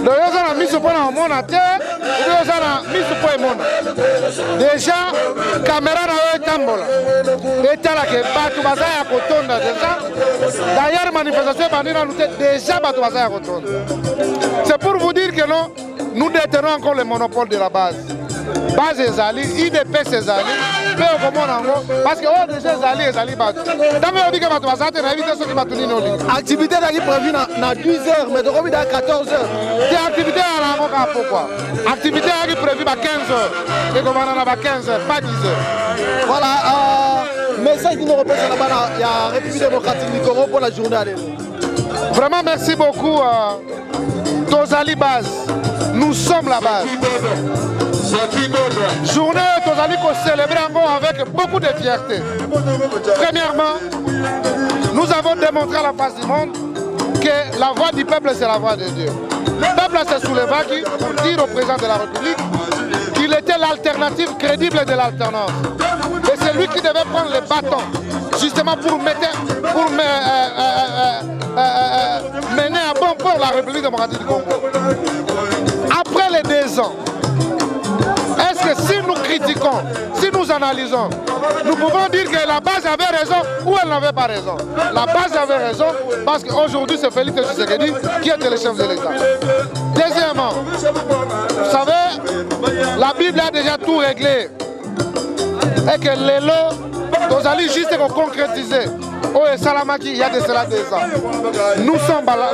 donc oza na miso mpona omona te obi oza na miso mpo emona déjà caméra na yo etambola etalaka bato baza ya kotonda déjà d'ailleurs manifestation ebandi nanu te déjà bato baza ya kotonda. C'est pour vous dire que non, nous détenons encore le monopole de la base. Base ezali, IDPS ezali, pe okomona ngo parce que oh déjà ezali bato. Ndambe obi ke bato bazate na éviter soki bato nini oli. Activité qui prévue na 10h mais donc à 14h. Des activités à la moka pourquoi? Activité qui prévue à 15h. Et comment on a 15h, pas 10h. Voilà, message qui nous représente là-bas, il y a République démocratique du Congo pour la journée. Vraiment merci beaucoup Tozali Base. Nous sommes la base. Journée Tozali qu'on célèbre encore avec beaucoup de fierté. Premièrement, nous avons démontré à la face du monde que la voix du peuple c'est la voix de Dieu. Le peuple s'est soulevé pour dire au président de la République qu'il était l'alternative crédible de l'alternance. Et c'est lui qui devait prendre le bâton justement pour mener à bon port la République démocratique du Congo. Après les 2 ans, est-ce que si nous critiquons, si nous analysons, nous pouvons dire que la base avait raison ou elle n'avait pas raison? La base avait raison parce qu'aujourd'hui c'est Félix Tshisekedi qui était le chef de l'État. Deuxièmement, vous savez, la Bible a déjà tout réglé. Et que les lots, Tozali juste pour concrétiser. Oh et Salamaki, il y a de cela 2 ans.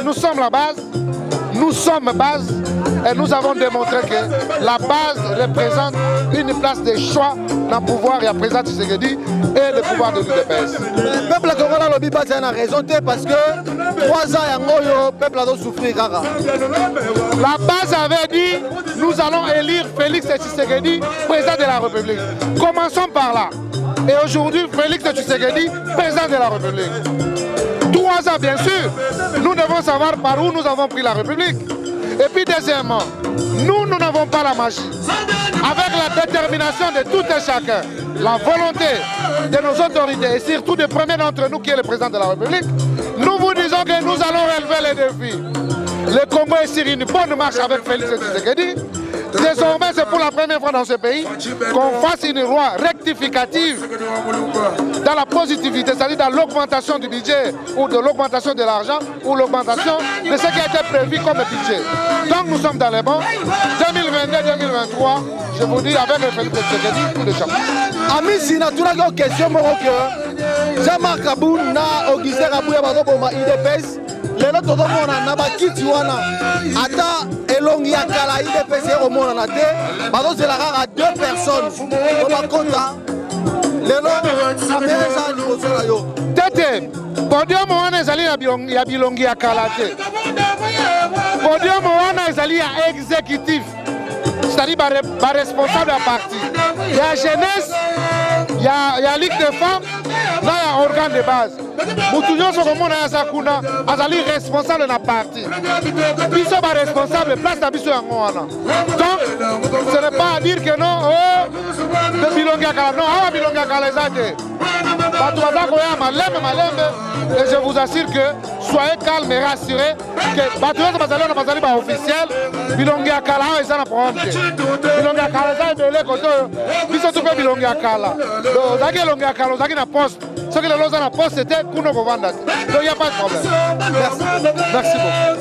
Nous sommes la base, nous sommes base. Et nous avons démontré que la base représente une place de choix dans le pouvoir. Il y a président Tshisekedi et le pouvoir de l'UDPS. Le peuple congolais n'a pas raison parce que 3 ans, le peuple a souffert. La base avait dit nous allons élire Félix Tshisekedi, président de la République. Commençons par là. Et aujourd'hui, Félix Tshisekedi, président de la République. 3 ans, bien sûr. Nous devons savoir par où nous avons pris la République. Et puis deuxièmement, nous n'avons pas la magie. Avec la détermination de tout et chacun, la volonté de nos autorités et surtout des premiers d'entre nous qui est le président de la République, nous vous disons que nous allons relever les défis. Le Congo est sur une bonne marche avec Félix Tshisekedi. Désormais, c'est pour la première fois dans ce pays qu'on fasse une loi rectificative dans la positivité, c'est-à-dire dans l'augmentation du budget ou de l'augmentation de l'argent ou l'augmentation de ce qui a été prévu comme budget. Donc nous sommes dans les bons. 2022-2023, je vous dis avec le Félix Tshisekedi, tout de champ. Ami, si nous avons une question, Jean-Marc Kabou na Augustin Kabou ya bazo boma IDPS. Lelo tozomona na bakiti wana ata elongi ya kala IDPS omona na te bazozela kaka 2 personnes bakota lelo ameza liboso na yo tete podium wana ezali ya bilongi ya kala te. Podium wana ezali ya exécutif, c'est-à-dire ba responsable ya parti ya jeunesse ya ligue de femmes na ya organe de base. Mutu nyonso komona yaza kuna azali responsable na parti. Biso ba responsable place na biso yango wana. Donc ce n'est pas à dire que non de bilongi ya kala non awa bilongi ya kala ezate. Bato baza koya malembe et je vous assure que soyez calme et rassurés que bato nyonso bazali ba officiel bilongi ya kala awa eza na problème te. Bilongi ya kala eza ebele kote oyo biso tupe bilongi ya kala. Donc ozaki elongi ya kala ozaki na poste. Ce que les gens ont posté, c'était pour nous vendre. Donc il n'y a pas de problème. Merci beaucoup.